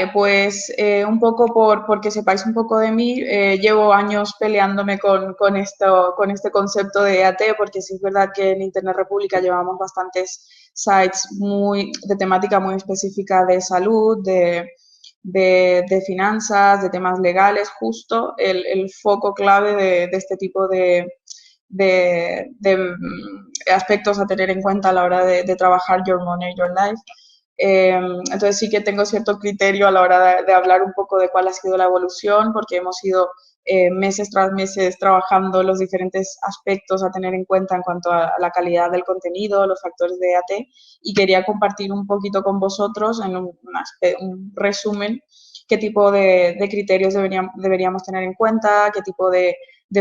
Vale, pues un poco porque sepáis un poco de mí, llevo años peleándome con este concepto de EAT, porque sí es verdad que en Internet República llevamos bastantes sites de temática muy específica de salud, de finanzas, de temas legales, justo el foco clave de este tipo de aspectos a tener en cuenta a la hora de trabajar Your Money, Your Life. Entonces sí que tengo cierto criterio a la hora de hablar un poco de cuál ha sido la evolución, porque hemos ido meses tras meses trabajando los diferentes aspectos a tener en cuenta en cuanto a la calidad del contenido, los factores de EAT, y quería compartir un poquito con vosotros en un resumen qué tipo de criterios deberíamos tener en cuenta, qué tipo de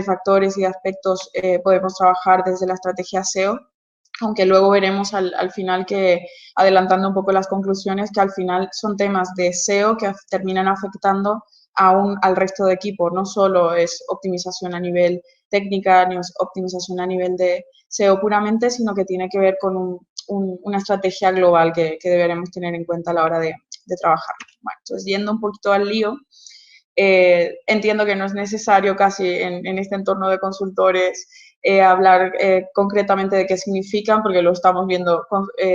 factores y aspectos podemos trabajar desde la estrategia SEO, aunque luego veremos al final que, adelantando un poco las conclusiones, que al final son temas de SEO que terminan afectando al resto de equipo. No solo es optimización a nivel técnica ni es optimización a nivel de SEO puramente, sino que tiene que ver con una estrategia global que deberemos tener en cuenta a la hora de trabajar. Bueno, entonces, yendo un poquito al lío, entiendo que no es necesario casi en este entorno de consultores hablar concretamente de qué significan, porque lo estamos viendo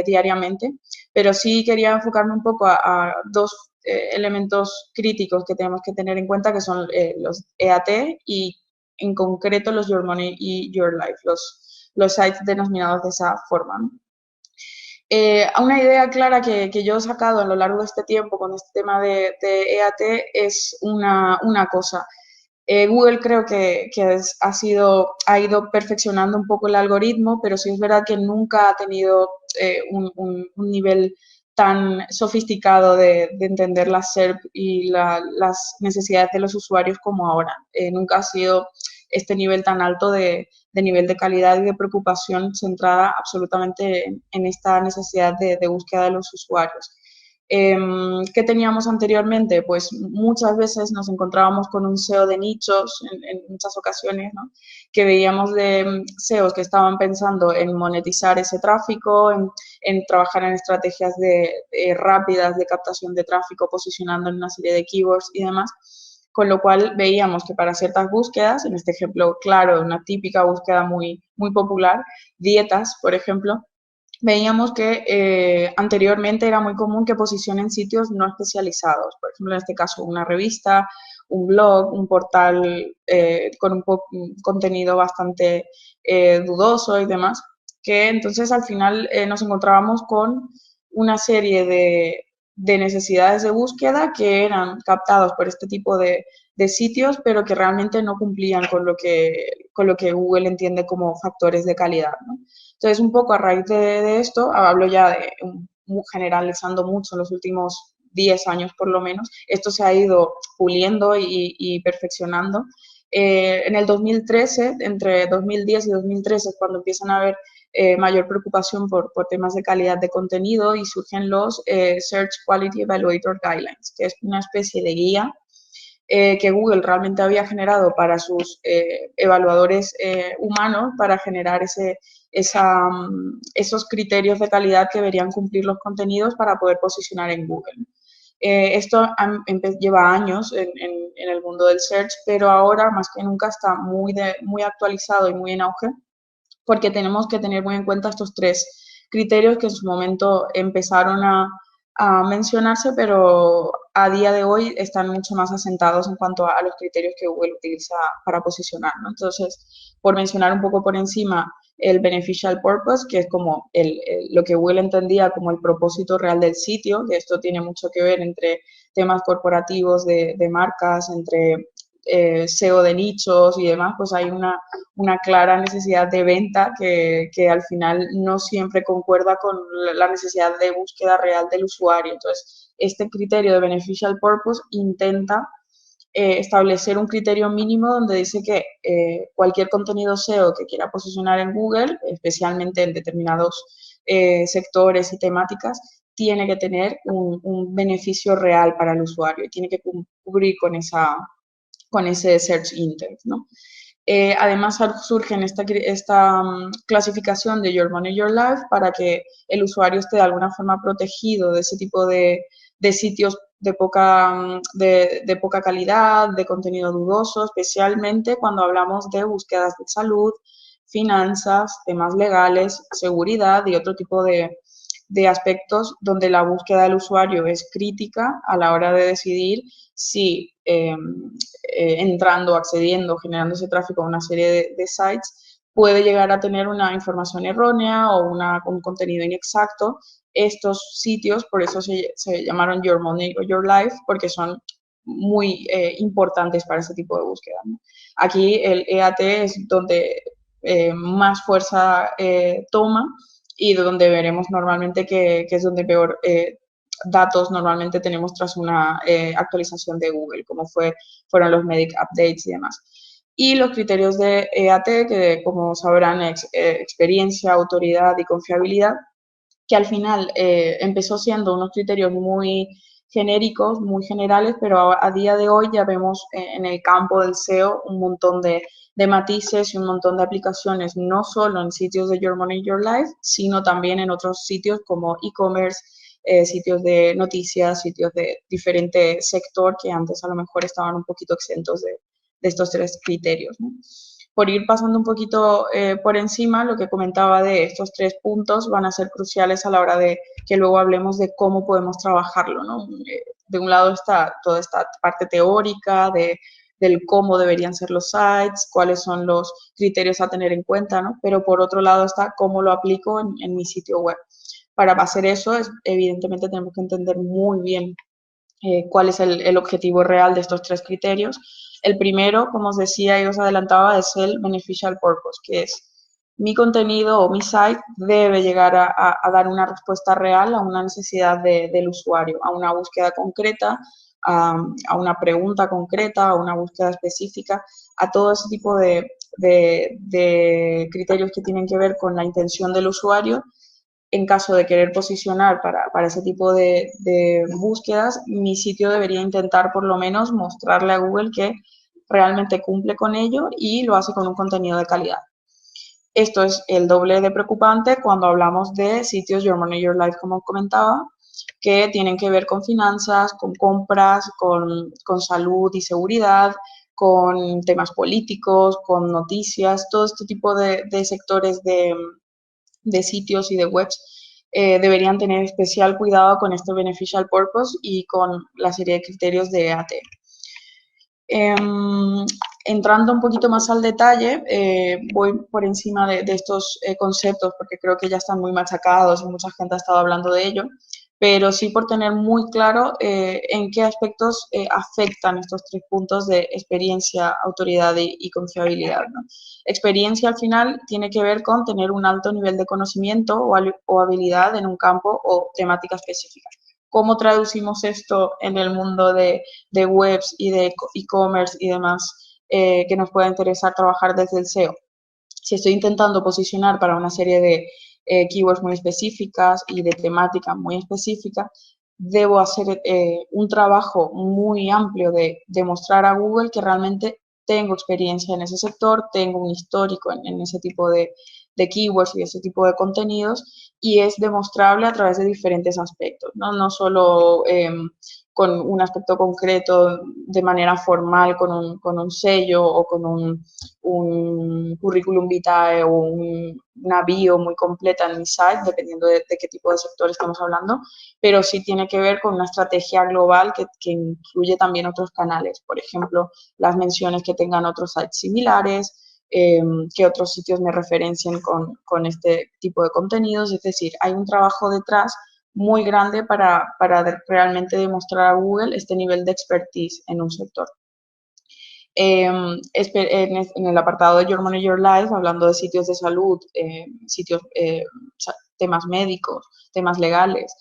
diariamente, pero sí quería enfocarme un poco a dos elementos críticos que tenemos que tener en cuenta, que son los EAT y en concreto los Your Money y Your Life, los sites denominados de esa forma, ¿no? Una idea clara que yo he sacado a lo largo de este tiempo con este tema de EAT es una cosa. Google creo que ha ido perfeccionando un poco el algoritmo, pero sí es verdad que nunca ha tenido un nivel tan sofisticado de entender la SERP y las necesidades de los usuarios como ahora. Nunca ha sido este nivel tan alto de nivel de calidad y de preocupación centrada absolutamente en esta necesidad de búsqueda de los usuarios. ¿Qué teníamos anteriormente? Pues muchas veces nos encontrábamos con un SEO de nichos en muchas ocasiones, ¿no? Que veíamos de SEOs que estaban pensando en monetizar ese tráfico, en trabajar en estrategias rápidas de captación de tráfico, posicionando en una serie de keywords y demás. Con lo cual veíamos que para ciertas búsquedas, en este ejemplo claro, una típica búsqueda muy popular, dietas, por ejemplo, veíamos que anteriormente era muy común que posicionen sitios no especializados, por ejemplo, en este caso una revista, un blog, un portal con un contenido bastante dudoso y demás, que entonces al final nos encontrábamos con una serie de necesidades de búsqueda que eran captados por este tipo de sitios, pero que realmente no cumplían con lo que Google entiende como factores de calidad, ¿no? Entonces, un poco a raíz de esto, hablo ya generalizando mucho en los últimos 10 años por lo menos, esto se ha ido puliendo y perfeccionando. En el 2013, entre 2010 y 2013 es cuando empiezan a haber mayor preocupación por temas de calidad de contenido y surgen los Search Quality Evaluator Guidelines, que es una especie de guía que Google realmente había generado para sus evaluadores humanos para generar esos criterios de calidad que deberían cumplir los contenidos para poder posicionar en Google. Esto lleva años en el mundo del search, pero ahora más que nunca está muy actualizado y muy en auge, porque tenemos que tener muy en cuenta estos tres criterios que en su momento empezaron a mencionarse, pero a día de hoy están mucho más asentados en cuanto a los criterios que Google utiliza para posicionar, ¿no? Entonces, por mencionar un poco por encima, el beneficial purpose, que es como lo que Google entendía como el propósito real del sitio, que esto tiene mucho que ver entre temas corporativos de marcas, entre SEO de nichos y demás, pues hay una clara necesidad de venta que al final no siempre concuerda con la necesidad de búsqueda real del usuario. Entonces, este criterio de beneficial purpose intenta establecer un criterio mínimo donde dice que cualquier contenido SEO que quiera posicionar en Google, especialmente en determinados sectores y temáticas, tiene que tener un beneficio real para el usuario y tiene que cubrir con ese search intent, ¿no? Además surge esta clasificación de Your Money, Your Life para que el usuario esté de alguna forma protegido de ese tipo de sitios de poca calidad, de contenido dudoso, especialmente cuando hablamos de búsquedas de salud, finanzas, temas legales, seguridad y otro tipo de aspectos donde la búsqueda del usuario es crítica a la hora de decidir si entrando, accediendo, generando ese tráfico a una serie de sites, puede llegar a tener una información errónea o un contenido inexacto. Estos sitios, por eso se llamaron Your Money or Your Life, porque son muy importantes para ese tipo de búsqueda, ¿no? Aquí el EAT es donde más fuerza toma y de donde veremos normalmente que es donde peor datos normalmente tenemos tras una actualización de Google, como fueron los Medic Updates y demás. Y los criterios de EAT, que como sabrán, experiencia, autoridad y confiabilidad, que al final empezó siendo unos criterios muy genéricos, muy generales, pero a día de hoy ya vemos en el campo del SEO un montón de matices y un montón de aplicaciones, no solo en sitios de Your Money, Your Life, sino también en otros sitios como e-commerce, sitios de noticias, sitios de diferente sector que antes a lo mejor estaban un poquito exentos de estos tres criterios, ¿no? Por ir pasando un poquito por encima, lo que comentaba de estos tres puntos van a ser cruciales a la hora de que luego hablemos de cómo podemos trabajarlo, ¿no? De un lado está toda esta parte teórica del cómo deberían ser los sites, cuáles son los criterios a tener en cuenta, ¿no? Pero por otro lado está cómo lo aplico en mi sitio web. Para hacer eso, evidentemente tenemos que entender muy bien cuál es el objetivo real de estos tres criterios. El primero, como os decía y os adelantaba, es el beneficial purpose, que es mi contenido o mi site debe llegar a dar una respuesta real a una necesidad del usuario, a una búsqueda concreta, a una pregunta concreta, a una búsqueda específica, a todo ese tipo de criterios que tienen que ver con la intención del usuario. En caso de querer posicionar para ese tipo de búsquedas, mi sitio debería intentar por lo menos mostrarle a Google que realmente cumple con ello y lo hace con un contenido de calidad. Esto es el doble de preocupante cuando hablamos de sitios Your Money, Your Life, como comentaba, que tienen que ver con finanzas, con compras, con salud y seguridad, con temas políticos, con noticias, todo este tipo de sectores de sitios y de webs deberían tener especial cuidado con este beneficial purpose y con la serie de criterios de EAT. Entrando un poquito más al detalle, voy por encima de estos conceptos porque creo que ya están muy machacados y mucha gente ha estado hablando de ello, pero sí por tener muy claro en qué aspectos afectan estos tres puntos de experiencia, autoridad y confiabilidad, ¿no? Experiencia al final tiene que ver con tener un alto nivel de conocimiento o habilidad en un campo o temática específica. ¿Cómo traducimos esto en el mundo de webs y de e-commerce y demás que nos pueda interesar trabajar desde el SEO? Si estoy intentando posicionar para una serie de keywords muy específicas y de temática muy específica, debo hacer un trabajo muy amplio de demostrar a Google que realmente tengo experiencia en ese sector, tengo un histórico en ese tipo de keywords y ese tipo de contenidos, y es demostrable a través de diferentes aspectos, ¿no? No solo con un aspecto concreto de manera formal, con un sello o con un currículum vitae o una bio muy completa en mi site, dependiendo de qué tipo de sector estamos hablando, pero sí tiene que ver con una estrategia global que incluye también otros canales, por ejemplo, las menciones que tengan otros sites similares, que otros sitios me referencien con este tipo de contenidos, es decir, hay un trabajo detrás muy grande para realmente demostrar a Google este nivel de expertise en un sector. En el apartado de Your Money, Your Life, hablando de sitios de salud, sitios, temas médicos, temas legales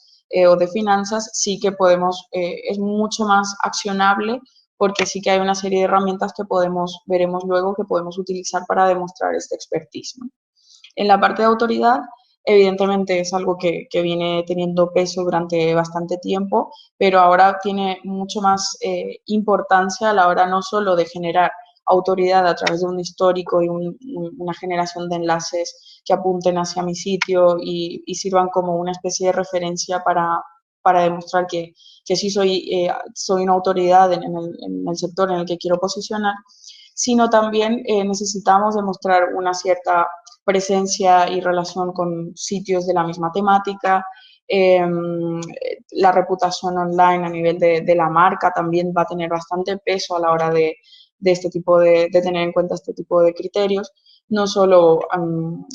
o de finanzas, sí que podemos, es mucho más accionable porque sí que hay una serie de herramientas que veremos luego que podemos utilizar para demostrar este expertise, ¿no? En la parte de autoridad, evidentemente es algo que viene teniendo peso durante bastante tiempo, pero ahora tiene mucho más importancia a la hora no solo de generar autoridad a través de un histórico y una generación de enlaces que apunten hacia mi sitio y sirvan como una especie de referencia para demostrar que sí soy una autoridad en el sector en el que quiero posicionar, sino también necesitamos demostrar una cierta presencia y relación con sitios de la misma temática. La reputación online a nivel de la marca también va a tener bastante peso a la hora de este tipo de tener en cuenta este tipo de criterios, no solo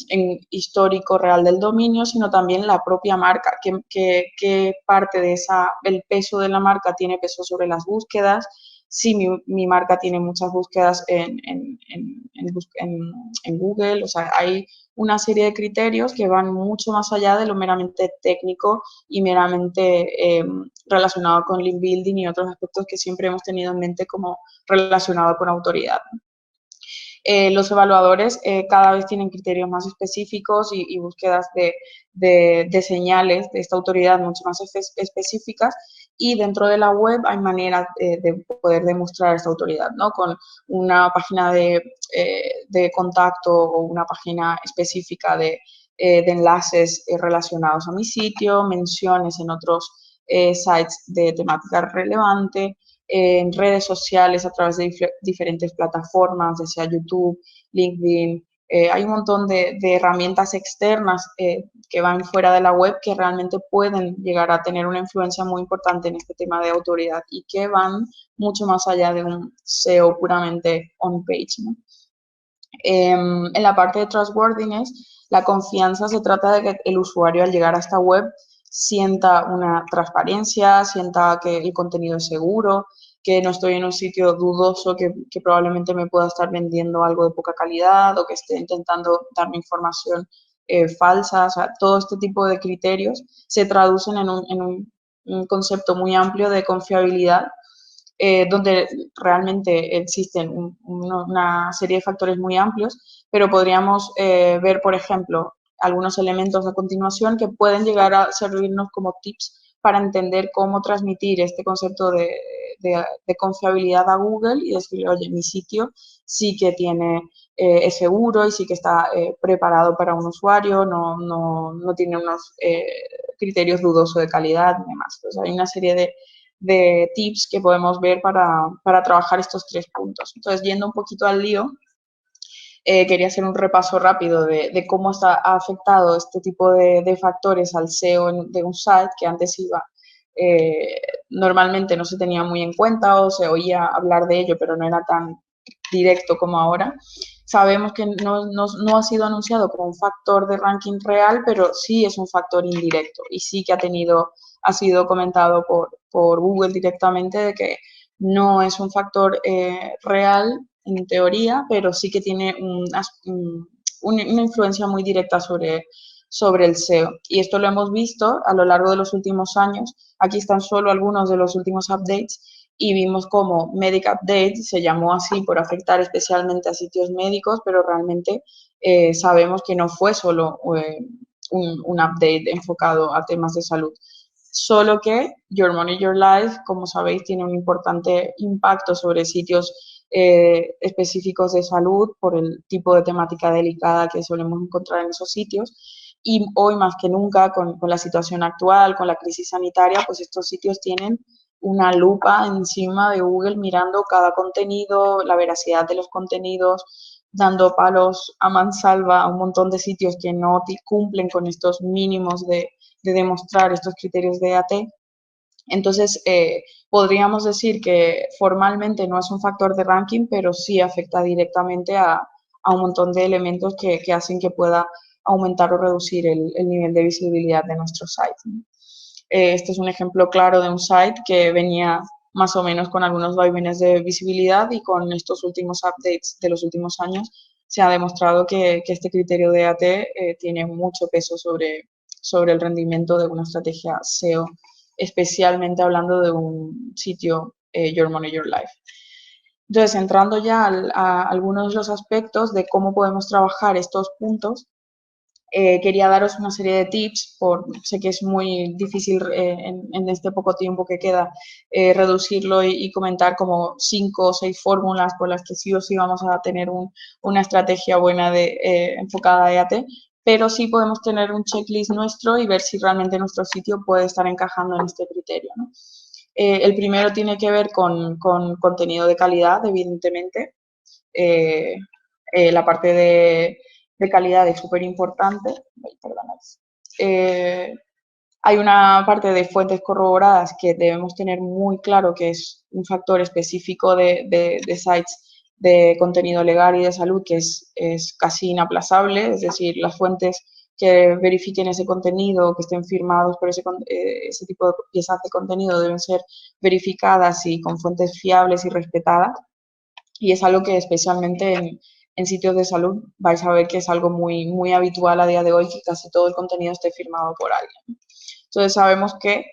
en histórico real del dominio, sino también la propia marca, que parte de el peso de la marca tiene peso sobre las búsquedas. Si mi marca tiene muchas búsquedas en Google, o sea, hay una serie de criterios que van mucho más allá de lo meramente técnico y meramente relacionado con link building y otros aspectos que siempre hemos tenido en mente como relacionado con autoridad. Los evaluadores cada vez tienen criterios más específicos y búsquedas de señales de esta autoridad mucho más específicas, y dentro de la web hay maneras de poder demostrar esta autoridad, ¿no? Con una página de contacto o una página específica de enlaces relacionados a mi sitio, menciones en otros sites de temática relevante, en redes sociales a través de diferentes plataformas, ya sea YouTube, LinkedIn. Hay un montón de herramientas externas que van fuera de la web que realmente pueden llegar a tener una influencia muy importante en este tema de autoridad y que van mucho más allá de un SEO puramente on-page, ¿no? En la parte de trustworthiness, la confianza se trata de que el usuario al llegar a esta web sienta una transparencia, sienta que el contenido es seguro, que no estoy en un sitio dudoso que probablemente me pueda estar vendiendo algo de poca calidad o que esté intentando darme información falsa. O sea, todo este tipo de criterios se traducen un concepto muy amplio de confiabilidad, donde realmente existen una serie de factores muy amplios, pero podríamos ver, por ejemplo, algunos elementos a continuación que pueden llegar a servirnos como tips para entender cómo transmitir este concepto de confiabilidad a Google y decirle, oye, mi sitio sí que es seguro y sí que está preparado para un usuario, no tiene unos criterios dudosos de calidad y demás. Entonces, hay una serie de tips que podemos ver para trabajar estos 3 puntos. Entonces, yendo un poquito al lío, quería hacer un repaso rápido de cómo ha afectado este tipo de factores al SEO de un site que antes eh, normalmente no se tenía muy en cuenta o se oía hablar de ello, pero no era tan directo como ahora. Sabemos que no ha sido anunciado como un factor de ranking real, pero sí es un factor indirecto y sí que ha sido comentado por Google directamente de que no es un factor real en teoría, pero sí que tiene una influencia muy directa sobre el SEO. Y esto lo hemos visto a lo largo de los últimos años. Aquí están solo algunos de los últimos updates y vimos como Medic Update se llamó así por afectar especialmente a sitios médicos, pero realmente sabemos que no fue solo un update enfocado a temas de salud. Solo que Your Money, Your Life, como sabéis, tiene un importante impacto sobre sitios específicos de salud por el tipo de temática delicada que solemos encontrar en esos sitios. Y hoy más que nunca, con la situación actual, con la crisis sanitaria, pues estos sitios tienen una lupa encima de Google mirando cada contenido, la veracidad de los contenidos, dando palos a mansalva a un montón de sitios que no cumplen con estos mínimos de demostrar estos criterios de AT. Entonces, podríamos decir que formalmente no es un factor de ranking, pero sí afecta directamente a un montón de elementos que hacen que pueda aumentar o reducir el nivel de visibilidad de nuestro site, ¿no? Este es un ejemplo claro de un site que venía más o menos con algunos vaivenes de visibilidad y con estos últimos updates de los últimos años se ha demostrado que este criterio de AT tiene mucho peso sobre el rendimiento de una estrategia SEO, especialmente hablando de un sitio Your Money, Your Life. Entonces, entrando ya a algunos de los aspectos de cómo podemos trabajar estos puntos, quería daros una serie de tips, sé que es muy difícil en este poco tiempo que queda reducirlo y comentar como 5 o 6 fórmulas por las que sí o sí vamos a tener una estrategia buena enfocada a EAT, pero sí podemos tener un checklist nuestro y ver si realmente nuestro sitio puede estar encajando en este criterio, ¿no? El primero tiene que ver con contenido de calidad, evidentemente. Eh, la parte de calidad es súper importante. Hay una parte de fuentes corroboradas que debemos tener muy claro que es un factor específico de sites de contenido legal y de salud que es casi inaplazable, es decir, las fuentes que verifiquen ese contenido, que estén firmados por ese tipo de piezas de contenido deben ser verificadas y con fuentes fiables y respetadas. Y es algo que especialmente en sitios de salud vais a ver que es algo muy, muy habitual a día de hoy, que casi todo el contenido esté firmado por alguien. Entonces sabemos que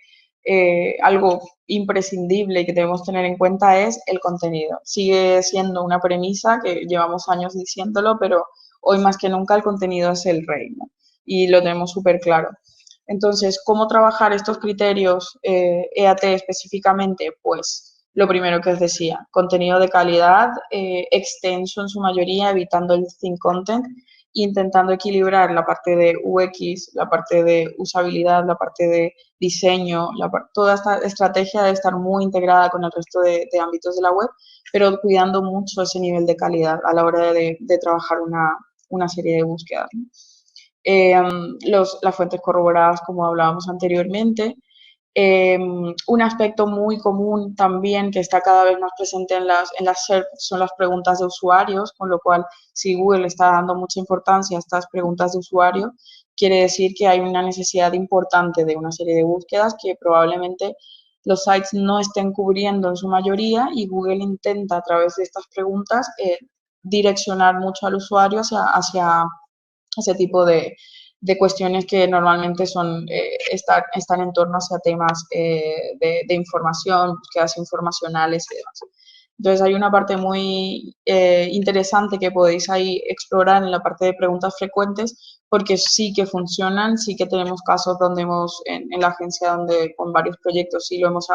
algo imprescindible que debemos tener en cuenta es el contenido. Sigue siendo una premisa que llevamos años diciéndolo, pero hoy más que nunca el contenido es el rey, ¿no? Y lo tenemos súper claro. Entonces, ¿cómo trabajar estos criterios EAT específicamente? Pues lo primero que os decía, contenido de calidad, extenso en su mayoría, evitando el thin content, intentando equilibrar la parte de UX, la parte de usabilidad, la parte de diseño, toda esta estrategia debe estar muy integrada con el resto de ámbitos de la web, pero cuidando mucho ese nivel de calidad a la hora de trabajar una serie de búsquedas, ¿no? Las fuentes corroboradas, como hablábamos anteriormente. Un aspecto muy común también que está cada vez más presente en las SERP son las preguntas de usuarios, con lo cual si Google está dando mucha importancia a estas preguntas de usuario, quiere decir que hay una necesidad importante de una serie de búsquedas que probablemente los sites no estén cubriendo en su mayoría y Google intenta a través de estas preguntas direccionar mucho al usuario hacia ese tipo de cuestiones que normalmente están en torno hacia temas de información, búsquedas informacionales y demás. Entonces hay una parte muy interesante que podéis ahí explorar en la parte de preguntas frecuentes, porque sí que funcionan, sí que tenemos casos donde en la agencia donde con varios proyectos sí lo hemos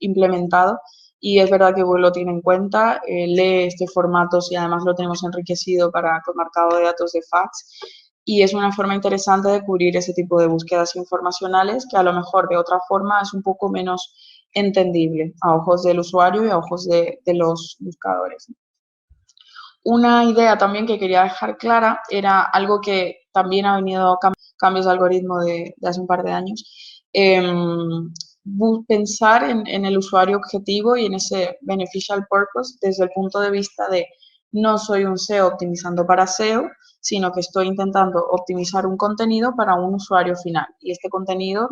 implementado, y es verdad que Google lo tiene en cuenta, lee este formato y además lo tenemos enriquecido con marcado de datos de facts, y es una forma interesante de cubrir ese tipo de búsquedas informacionales que a lo mejor de otra forma es un poco menos entendible a ojos del usuario y a ojos de los buscadores. Una idea también que quería dejar clara era algo que también ha venido cambios de algoritmo de hace un par de años. Pensar en el usuario objetivo y en ese beneficial purpose desde el punto de vista de no soy un SEO optimizando para SEO, sino que estoy intentando optimizar un contenido para un usuario final. Y este contenido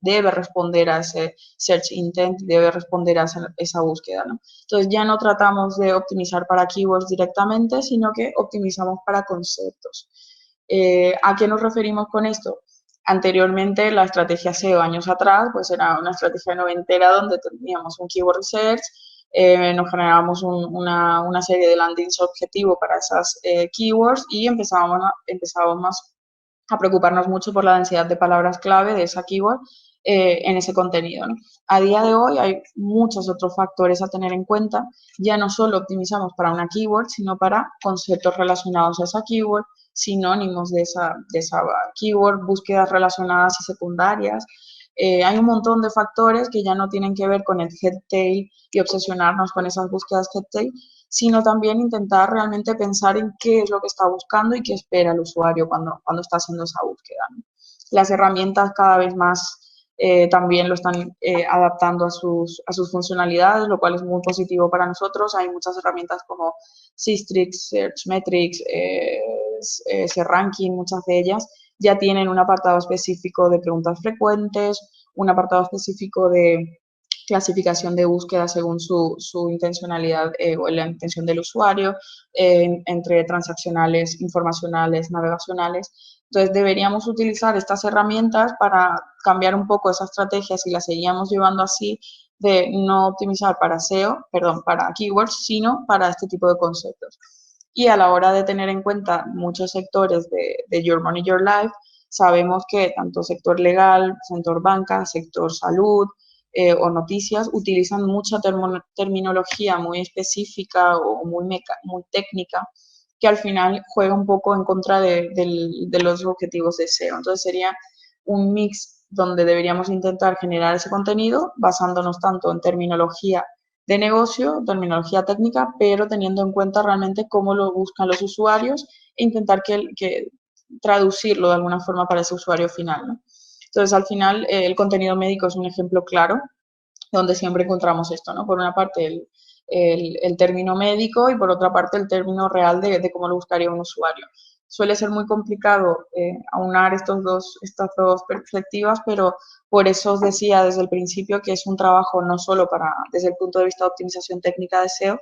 debe responder a ese search intent, debe responder a esa búsqueda, ¿no? Entonces ya no tratamos de optimizar para keywords directamente, sino que optimizamos para conceptos. ¿A qué nos referimos con esto? Anteriormente la estrategia SEO años atrás pues era una estrategia noventera donde teníamos un keyword research, nos generábamos una serie de landings objetivo para esas keywords y empezábamos a preocuparnos mucho por la densidad de palabras clave de esa keyword en ese contenido, ¿no? A día de hoy hay muchos otros factores a tener en cuenta. Ya no solo optimizamos para una keyword, sino para conceptos relacionados a esa keyword, sinónimos de esa keyword, búsquedas relacionadas y secundarias. Hay un montón de factores que ya no tienen que ver con el head-tail y obsesionarnos con esas búsquedas head-tail, sino también intentar realmente pensar en qué es lo que está buscando y qué espera el usuario cuando está haciendo esa búsqueda, ¿no? Las herramientas cada vez más también lo están adaptando a sus funcionalidades, lo cual es muy positivo para nosotros. Hay muchas herramientas como Systrix, Searchmetrics, SERranking, muchas de ellas ya tienen un apartado específico de preguntas frecuentes, un apartado específico de clasificación de búsqueda según su intencionalidad o la intención del usuario, entre transaccionales, informacionales, navegacionales. Entonces deberíamos utilizar estas herramientas para cambiar un poco esa estrategia si la seguíamos llevando así, de no optimizar para SEO, perdón, para keywords, sino para este tipo de conceptos. Y a la hora de tener en cuenta muchos sectores de Your Money, Your Life, sabemos que tanto sector legal, sector banca, sector salud, o noticias utilizan mucha terminología muy específica o muy técnica que al final juega un poco en contra de los objetivos de SEO. Entonces sería un mix donde deberíamos intentar generar ese contenido basándonos tanto en terminología de negocio, terminología técnica, pero teniendo en cuenta realmente cómo lo buscan los usuarios e intentar que traducirlo de alguna forma para ese usuario final, ¿no? Entonces, al final, el contenido médico es un ejemplo claro donde siempre encontramos esto, ¿no? Por una parte, el término médico y por otra parte, el término real de cómo lo buscaría un usuario. Suele ser muy complicado aunar estas dos perspectivas, pero por eso os decía desde el principio que es un trabajo no solo desde el punto de vista de optimización técnica de SEO,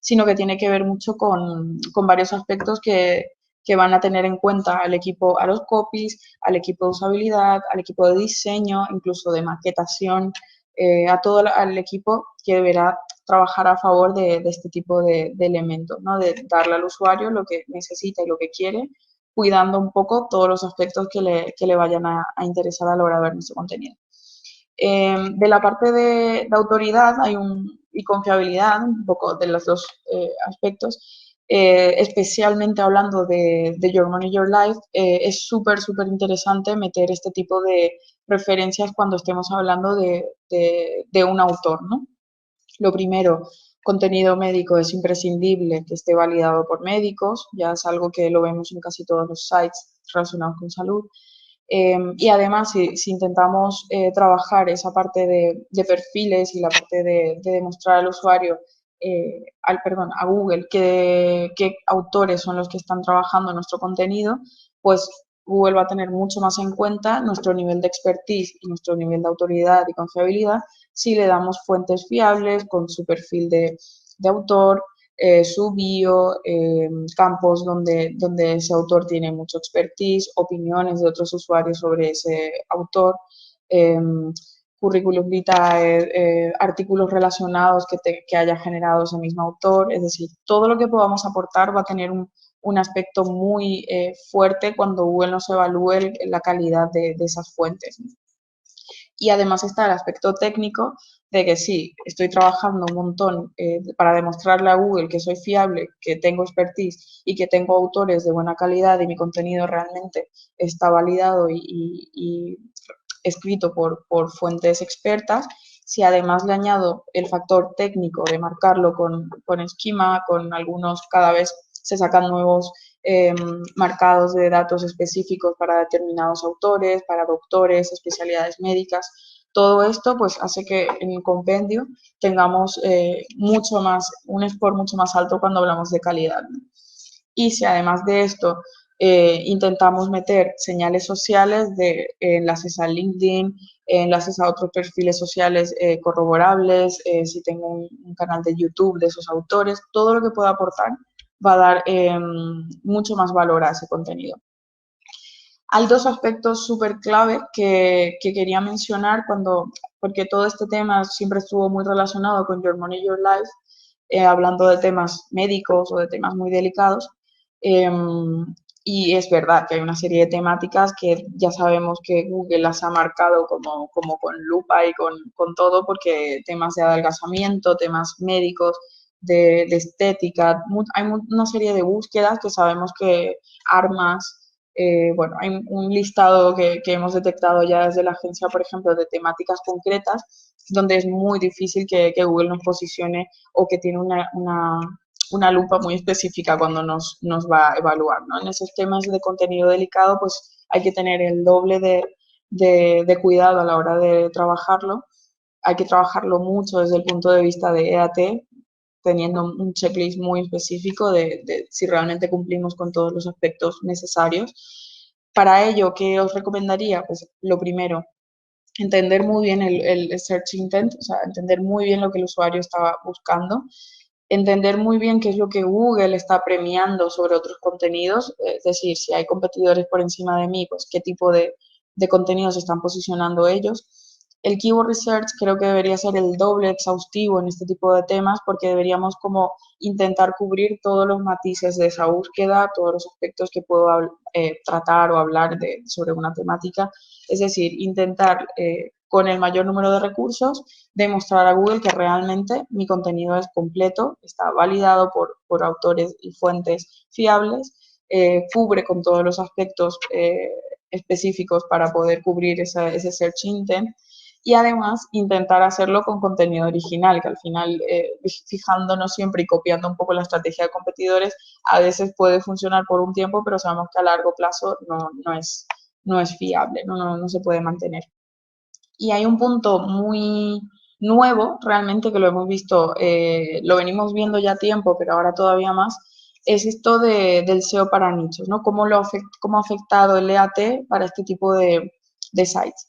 sino que tiene que ver mucho con varios aspectos que van a tener en cuenta al equipo, a los copies, al equipo de usabilidad, al equipo de diseño, incluso de maquetación, a todo el equipo que deberá trabajar a favor de este tipo de elementos, ¿no? De darle al usuario lo que necesita y lo que quiere, cuidando un poco todos los aspectos que le vayan a interesar a la hora de ver nuestro contenido. De la parte de autoridad y confiabilidad, un poco de los dos aspectos, especialmente hablando de Your Money, Your Life, es súper interesante meter este tipo de referencias cuando estemos hablando de un autor, ¿no? Lo primero, contenido médico es imprescindible que esté validado por médicos, ya es algo que lo vemos en casi todos los sites relacionados con salud. Y además, si intentamos trabajar esa parte de perfiles y la parte de demostrar al usuario, a Google, qué autores son los que están trabajando nuestro contenido, pues Google va a tener mucho más en cuenta nuestro nivel de expertise y nuestro nivel de autoridad y confiabilidad si le damos fuentes fiables con su perfil de autor, su bio, campos donde ese autor tiene mucho expertise, opiniones de otros usuarios sobre ese autor, eh, currículum vitae, artículos relacionados que haya generado ese mismo autor, es decir, todo lo que podamos aportar va a tener un aspecto muy fuerte cuando Google nos evalúe la calidad de esas fuentes. Y además está el aspecto técnico de que sí, estoy trabajando un montón para demostrarle a Google que soy fiable, que tengo expertise y que tengo autores de buena calidad y mi contenido realmente está validado y escrito por fuentes expertas. Si además le añado el factor técnico de marcarlo con esquema, con algunos, cada vez se sacan nuevos marcados de datos específicos para determinados autores, para doctores, especialidades médicas. Todo esto pues hace que en el compendio tengamos mucho más, un score mucho más alto cuando hablamos de calidad. Y si además de esto intentamos meter señales sociales de enlaces a LinkedIn, enlaces a otros perfiles sociales corroborables, si tengo un canal de YouTube de esos autores, todo lo que pueda aportar va a dar mucho más valor a ese contenido. Hay dos aspectos súper clave que quería mencionar porque todo este tema siempre estuvo muy relacionado con Your Money, Your Life, hablando de temas médicos o de temas muy delicados. Eh, y es verdad que hay una serie de temáticas que ya sabemos que Google las ha marcado como con lupa y con todo, porque temas de adelgazamiento, temas médicos, de estética, hay una serie de búsquedas que sabemos que armas, bueno, hay un listado que hemos detectado ya desde la agencia, por ejemplo, de temáticas concretas, donde es muy difícil que Google nos posicione o que tiene una lupa muy específica cuando nos va a evaluar, ¿no? En esos temas de contenido delicado, pues hay que tener el doble de cuidado a la hora de trabajarlo. Hay que trabajarlo mucho desde el punto de vista de EAT, teniendo un checklist muy específico de si realmente cumplimos con todos los aspectos necesarios. Para ello, ¿qué os recomendaría? Pues lo primero, entender muy bien el search intent, o sea, entender muy bien lo que el usuario estaba buscando, entender muy bien qué es lo que Google está premiando sobre otros contenidos, es decir, si hay competidores por encima de mí, pues qué tipo de contenidos están posicionando ellos. El keyword research creo que debería ser el doble exhaustivo en este tipo de temas porque deberíamos como intentar cubrir todos los matices de esa búsqueda, todos los aspectos que puedo tratar o hablar sobre una temática. Es decir, intentar con el mayor número de recursos, demostrar a Google que realmente mi contenido es completo, está validado por autores y fuentes fiables, cubre con todos los aspectos específicos para poder cubrir ese search intent y además intentar hacerlo con contenido original, que al final, fijándonos siempre y copiando un poco la estrategia de competidores, a veces puede funcionar por un tiempo, pero sabemos que a largo plazo no es fiable, no se puede mantener. Y hay un punto muy nuevo, realmente, que lo hemos visto, lo venimos viendo ya a tiempo, pero ahora todavía más, es esto del SEO para nichos, ¿no? Cómo ha afectado el EAT para este tipo de sites.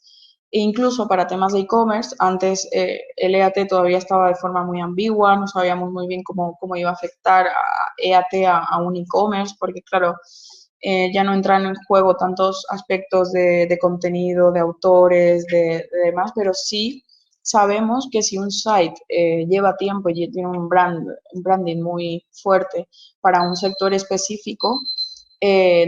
E incluso para temas de e-commerce, antes el EAT todavía estaba de forma muy ambigua, no sabíamos muy bien cómo iba a afectar a EAT a un e-commerce, porque claro, ya no entran en juego tantos aspectos de contenido, de autores, de demás, pero sí sabemos que si un site lleva tiempo y tiene un branding muy fuerte para un sector específico,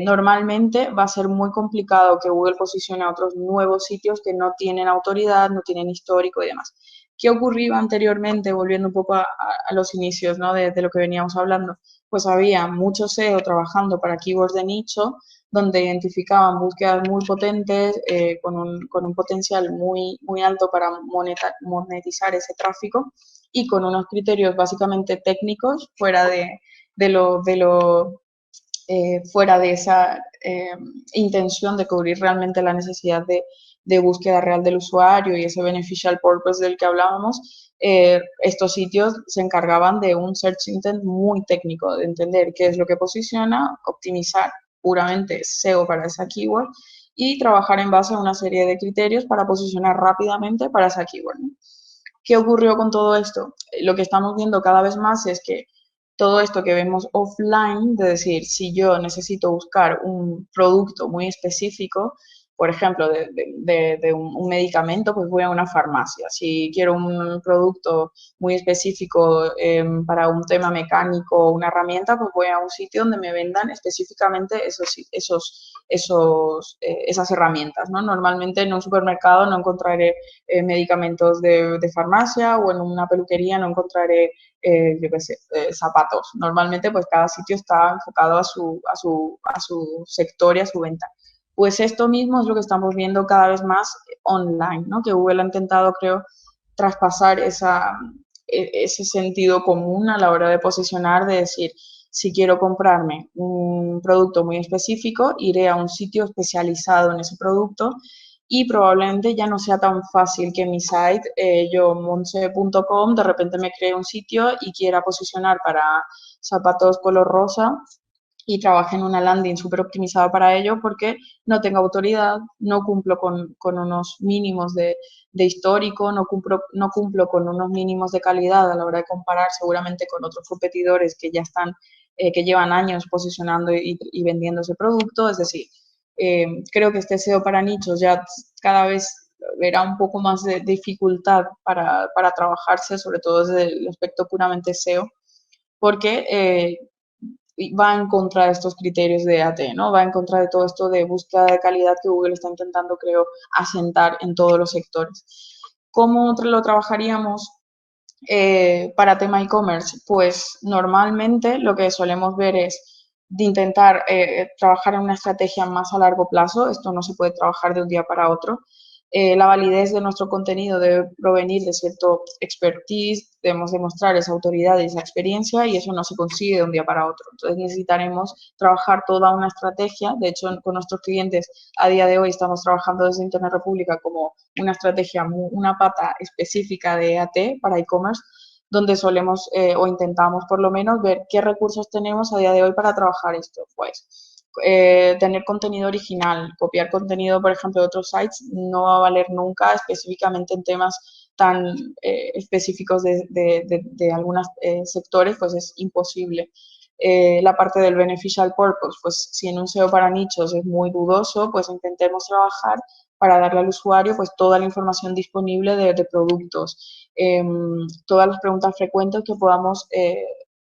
normalmente va a ser muy complicado que Google posicione a otros nuevos sitios que no tienen autoridad, no tienen histórico y demás. ¿Qué ocurría anteriormente, volviendo un poco a los inicios, ¿no? de lo que veníamos hablando? Pues había mucho SEO trabajando para keywords de nicho, donde identificaban búsquedas muy potentes, con un potencial muy alto para monetizar ese tráfico y con unos criterios básicamente técnicos fuera de esa intención de cubrir realmente la necesidad de búsqueda real del usuario y ese beneficial purpose del que hablábamos. Estos sitios se encargaban de un search intent muy técnico, de entender qué es lo que posiciona, optimizar puramente SEO para esa keyword y trabajar en base a una serie de criterios para posicionar rápidamente para esa keyword, ¿no? ¿Qué ocurrió con todo esto? Lo que estamos viendo cada vez más es que todo esto que vemos offline, de decir, si yo necesito buscar un producto muy específico, por ejemplo, de un medicamento, pues voy a una farmacia. Si quiero un producto muy específico para un tema mecánico o una herramienta, pues voy a un sitio donde me vendan específicamente esas herramientas, ¿no? Normalmente en un supermercado no encontraré medicamentos de farmacia o en una peluquería no encontraré yo qué sé, zapatos. Normalmente, pues cada sitio está enfocado a su sector y a su venta. Pues esto mismo es lo que estamos viendo cada vez más online, ¿no? Que Google ha intentado, creo, traspasar ese sentido común a la hora de posicionar, de decir, si quiero comprarme un producto muy específico, iré a un sitio especializado en ese producto y probablemente ya no sea tan fácil que mi site, yo monse.com, de repente me cree un sitio y quiera posicionar para zapatos color rosa y trabaje en una landing súper optimizada para ello porque no tengo autoridad, no cumplo con unos mínimos de histórico, no cumplo con unos mínimos de calidad a la hora de comparar seguramente con otros competidores que ya están, que llevan años posicionando y vendiendo ese producto. Es decir, creo que este SEO para nichos ya cada vez verá un poco más de dificultad para trabajarse, sobre todo desde el aspecto puramente SEO, porque va en contra de estos criterios de AT, ¿no? Va en contra de todo esto de búsqueda de calidad que Google está intentando, creo, asentar en todos los sectores. ¿Cómo lo trabajaríamos para tema e-commerce? Pues normalmente lo que solemos ver es de intentar trabajar en una estrategia más a largo plazo. Esto no se puede trabajar de un día para otro. La validez de nuestro contenido debe provenir de cierto expertise, debemos demostrar esa autoridad y esa experiencia y eso no se consigue de un día para otro. Entonces necesitaremos trabajar toda una estrategia. De hecho, con nuestros clientes a día de hoy estamos trabajando desde Internet República como una estrategia, una pata específica de EAT para e-commerce, donde solemos o intentamos por lo menos ver qué recursos tenemos a día de hoy para trabajar esto. Pues tener contenido original, copiar contenido, por ejemplo, de otros sites no va a valer nunca, específicamente en temas tan específicos de algunos sectores, pues es imposible. La parte del beneficial purpose, pues si en un SEO para nichos es muy dudoso, pues intentemos trabajar para darle al usuario pues toda la información disponible de productos, todas las preguntas frecuentes que podamos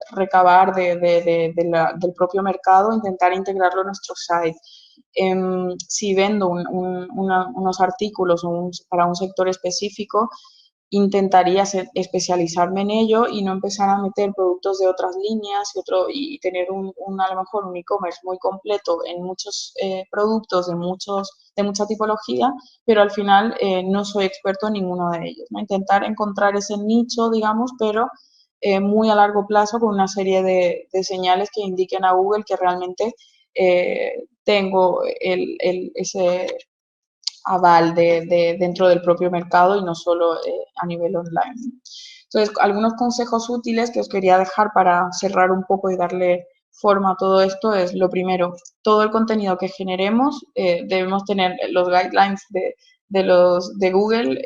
recabar del propio mercado, intentar integrarlo en nuestro site. Si vendo unos artículos para un sector específico, intentaría especializarme en ello y no empezar a meter productos de otras líneas y tener a lo mejor un e-commerce muy completo en muchos productos, de mucha tipología, pero al final no soy experto en ninguno de ellos, ¿no? Intentar encontrar ese nicho, digamos, pero muy a largo plazo con una serie de señales que indiquen a Google que realmente tengo ese aval dentro del propio mercado y no solo a nivel online. Entonces, algunos consejos útiles que os quería dejar para cerrar un poco y darle forma a todo esto es, lo primero, todo el contenido que generemos, debemos tener los guidelines de Google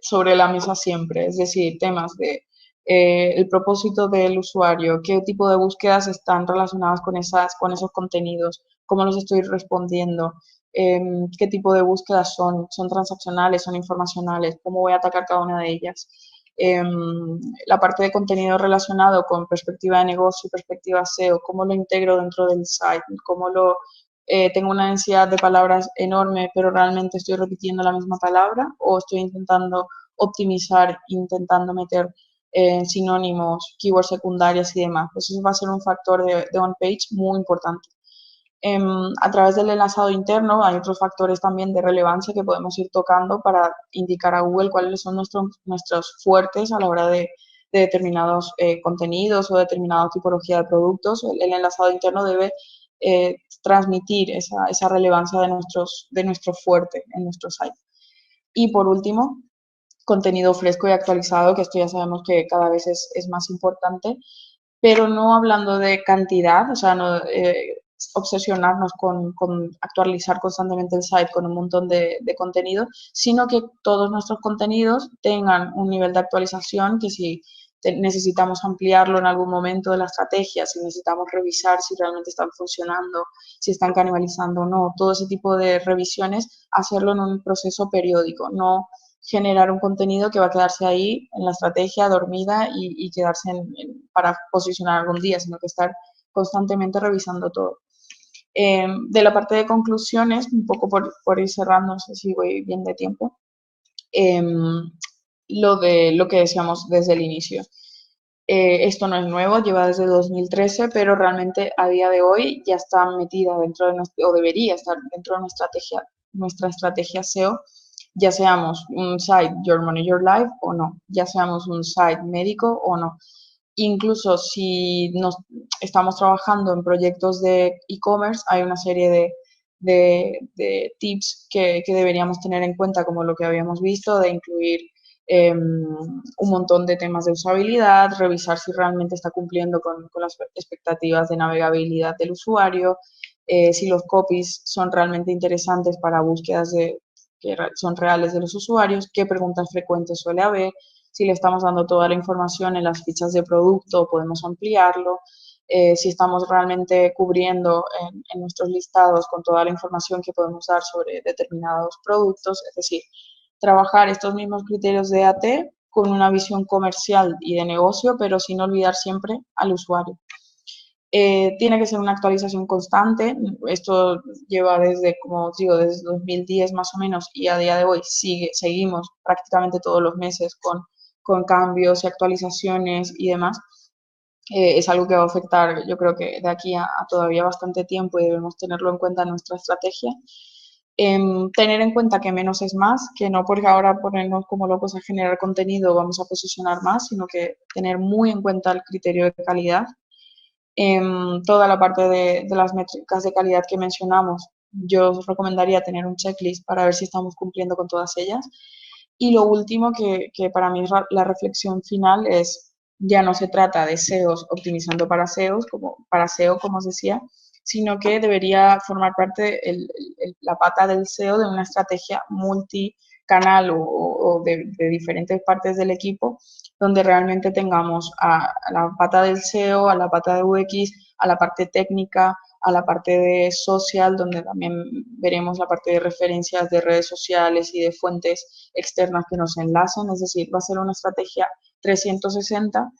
sobre la mesa siempre, es decir, temas de el propósito del usuario, qué tipo de búsquedas están relacionadas con esos contenidos, cómo los estoy respondiendo, qué tipo de búsquedas son transaccionales, son informacionales, cómo voy a atacar cada una de ellas. La parte de contenido relacionado con perspectiva de negocio, perspectiva SEO, cómo lo integro dentro del site, tengo una densidad de palabras enorme, pero realmente estoy repitiendo la misma palabra o estoy intentando optimizar, intentando meter sinónimos, keywords secundarias y demás. Eso va a ser un factor de on-page muy importante. A través del enlazado interno hay otros factores también de relevancia que podemos ir tocando para indicar a Google cuáles son nuestros fuertes a la hora de determinados contenidos o determinada tipología de productos. El enlazado interno debe transmitir esa relevancia de nuestro fuerte en nuestro site. Y por último, contenido fresco y actualizado, que esto ya sabemos que cada vez es más importante, pero no hablando de cantidad, o sea, no obsesionarnos con actualizar constantemente el site con un montón de contenido, sino que todos nuestros contenidos tengan un nivel de actualización que si necesitamos ampliarlo en algún momento de la estrategia, si necesitamos revisar si realmente están funcionando, si están canibalizando o no, todo ese tipo de revisiones, hacerlo en un proceso periódico, no generar un contenido que va a quedarse ahí en la estrategia dormida y quedarse para posicionar algún día, sino que estar constantemente revisando todo. De la parte de conclusiones, un poco por ir cerrando, no sé si voy bien de tiempo, eh, lo que decíamos desde el inicio. Esto no es nuevo, lleva desde 2013, pero realmente a día de hoy ya está metida dentro de o debería estar dentro de nuestra estrategia SEO, ya seamos un site Your Money, Your Life o no, ya seamos un site médico o no. Incluso si estamos trabajando en proyectos de e-commerce, hay una serie de tips que deberíamos tener en cuenta, como lo que habíamos visto, de incluir un montón de temas de usabilidad, revisar si realmente está cumpliendo con las expectativas de navegabilidad del usuario, si los copies son realmente interesantes para búsquedas que son reales de los usuarios, qué preguntas frecuentes suele haber, si le estamos dando toda la información en las fichas de producto, podemos ampliarlo, si estamos realmente cubriendo en nuestros listados con toda la información que podemos dar sobre determinados productos, es decir, trabajar estos mismos criterios de AT con una visión comercial y de negocio, pero sin olvidar siempre al usuario. Tiene que ser una actualización constante. Esto lleva desde, como os digo, desde 2010 más o menos y a día de hoy seguimos prácticamente todos los meses con cambios y actualizaciones y demás. Es algo que va a afectar, yo creo que de aquí a todavía bastante tiempo y debemos tenerlo en cuenta en nuestra estrategia. Tener en cuenta que menos es más, que no porque ahora ponernos como locos a generar contenido vamos a posicionar más, sino que tener muy en cuenta el criterio de calidad. Toda la parte de las métricas de calidad que mencionamos, yo os recomendaría tener un checklist para ver si estamos cumpliendo con todas ellas. Y lo último que para mí es la reflexión final es, ya no se trata de SEOs optimizando para SEOs, para SEO, como os decía, sino que debería formar parte la pata del SEO de una estrategia multicanal o de diferentes partes del equipo, donde realmente tengamos a la pata del SEO, a la pata de UX, a la parte técnica, a la parte de social, donde también veremos la parte de referencias de redes sociales y de fuentes externas que nos enlacen, es decir, va a ser una estrategia 360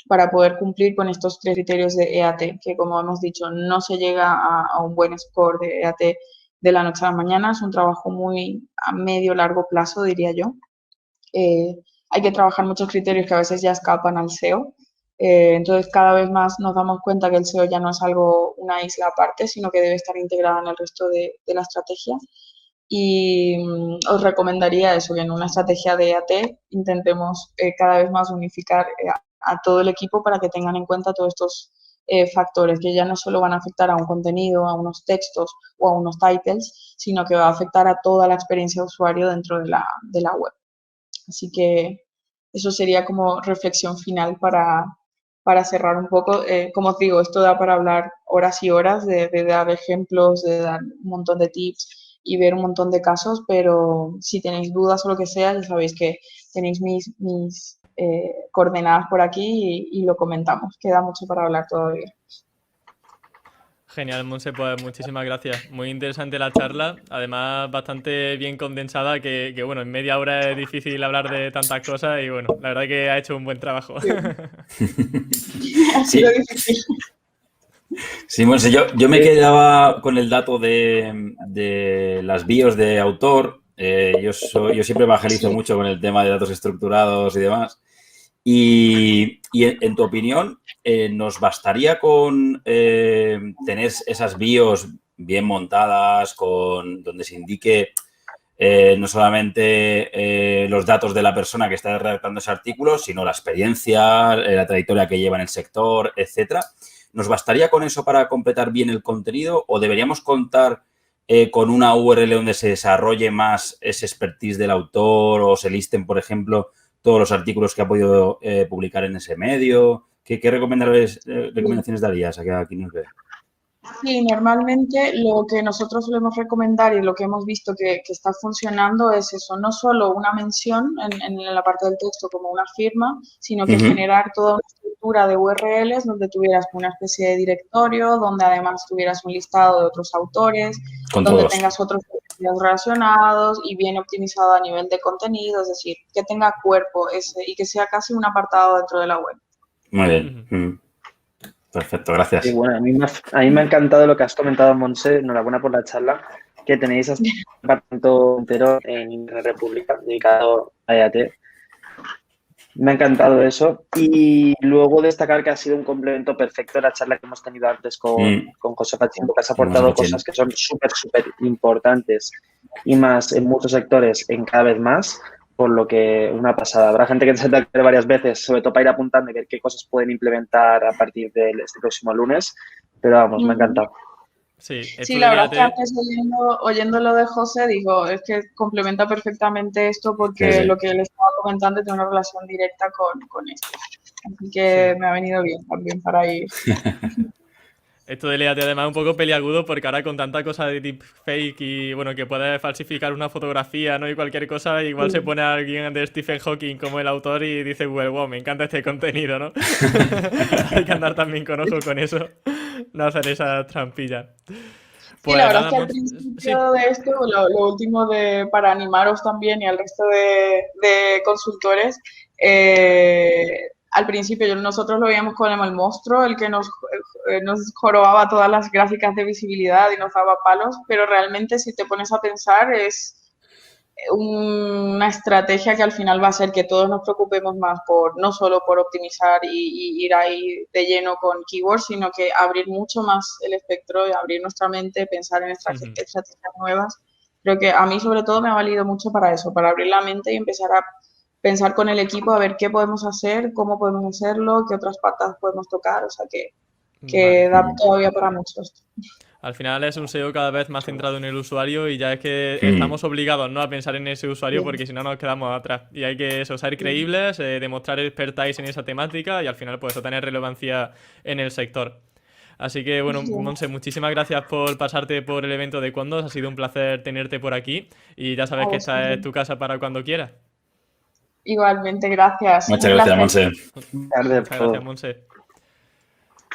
para poder cumplir con estos tres criterios de EAT, que como hemos dicho, no se llega a un buen score de EAT de la noche a la mañana, es un trabajo muy a medio largo plazo, diría yo. Hay que trabajar muchos criterios que a veces ya escapan al SEO. Entonces, cada vez más nos damos cuenta que el SEO ya no es algo, una isla aparte, sino que debe estar integrada en el resto de la estrategia. Y os recomendaría eso, que en una estrategia de EAT intentemos cada vez más unificar a todo el equipo para que tengan en cuenta todos estos factores que ya no solo van a afectar a un contenido, a unos textos o a unos titles, sino que va a afectar a toda la experiencia de usuario dentro de la web. Así que eso sería como reflexión final para cerrar un poco. Como os digo, esto da para hablar horas y horas de dar ejemplos, de dar un montón de tips y ver un montón de casos, pero si tenéis dudas o lo que sea, ya sabéis que tenéis mis coordenadas por aquí y lo comentamos. Queda mucho para hablar todavía. Genial, Monse, pues muchísimas gracias. Muy interesante la charla, además bastante bien condensada, que bueno, en media hora es difícil hablar de tantas cosas y bueno, la verdad que ha hecho un buen trabajo. Sí. Ha sido Sí. difícil. Sí, Monse, yo me quedaba con el dato de las bios de autor. Yo siempre evangelizo mucho con el tema de datos estructurados y demás. Y en tu opinión, ¿nos bastaría con tener esas bios bien montadas, donde se indique no solamente los datos de la persona que está redactando ese artículo, sino la experiencia, la trayectoria que lleva en el sector, etcétera? ¿Nos bastaría con eso para completar bien el contenido o deberíamos contar con una URL donde se desarrolle más ese expertise del autor o se listen, por ejemplo, todos los artículos que ha podido publicar en ese medio? ¿Qué recomendaciones darías a quien nos ve? Sí, normalmente lo que nosotros solemos recomendar y lo que hemos visto que está funcionando es eso, no solo una mención en la parte del texto como una firma, sino que generar toda una estructura de URLs donde tuvieras una especie de directorio, donde además tuvieras un listado de otros autores, donde tengas otros contenidos relacionados y bien optimizado a nivel de contenido, es decir, que tenga cuerpo y que sea casi un apartado dentro de la web. Muy bien. Perfecto, gracias. Sí, bueno, a mí me ha encantado lo que has comentado, Monse. Enhorabuena por la charla, que tenéis hasta un departamento entero en República dedicado a EAT. Me ha encantado eso. Y luego destacar que ha sido un complemento perfecto a la charla que hemos tenido antes con José Pachín, que has aportado cosas que son súper importantes y más en muchos sectores, en cada vez más. Por lo que una pasada. Habrá gente que se te acuerde varias veces, sobre todo para ir apuntando y ver qué cosas pueden implementar a partir de este próximo lunes. Pero vamos, me ha encantado. Sí, la verdad es que antes oyendo lo de José, digo, es que complementa perfectamente esto porque lo que él estaba comentando tiene una relación directa con esto. Así que me ha venido bien también para ir. Esto de EAT además es un poco peliagudo porque ahora con tanta cosa de deepfake y bueno, que puede falsificar una fotografía, ¿no? Y cualquier cosa, igual se pone a alguien de Stephen Hawking como el autor y dice, wow, me encanta este contenido, ¿no? Hay que andar también con ojo con eso, no hacer esas trampillas. Pues, la verdad es que al principio de esto, lo último para animaros también y al resto de consultores, al principio nosotros lo veíamos como el monstruo, el que nos jorobaba todas las gráficas de visibilidad y nos daba palos, pero realmente si te pones a pensar es una estrategia que al final va a hacer que todos nos preocupemos más no solo por optimizar y ir ahí de lleno con keywords, sino que abrir mucho más el espectro y abrir nuestra mente, pensar en estrategias nuevas. Creo que a mí sobre todo me ha valido mucho para eso, para abrir la mente y empezar a pensar con el equipo a ver qué podemos hacer, cómo podemos hacerlo, qué otras patas podemos tocar, o sea que da todavía para mucho esto. Al final es un SEO cada vez más centrado en el usuario y ya es que estamos obligados, ¿no?, a pensar en ese usuario porque si no nos quedamos atrás. Y hay que ser creíbles, demostrar expertise en esa temática y al final pues tener relevancia en el sector. Así que bueno, Monse, muchísimas gracias por pasarte por el evento de Condos. Ha sido un placer tenerte por aquí y ya sabes que esta es tu casa para cuando quieras. Igualmente, gracias. Muchas gracias, Monse. Muchas gracias, Monse.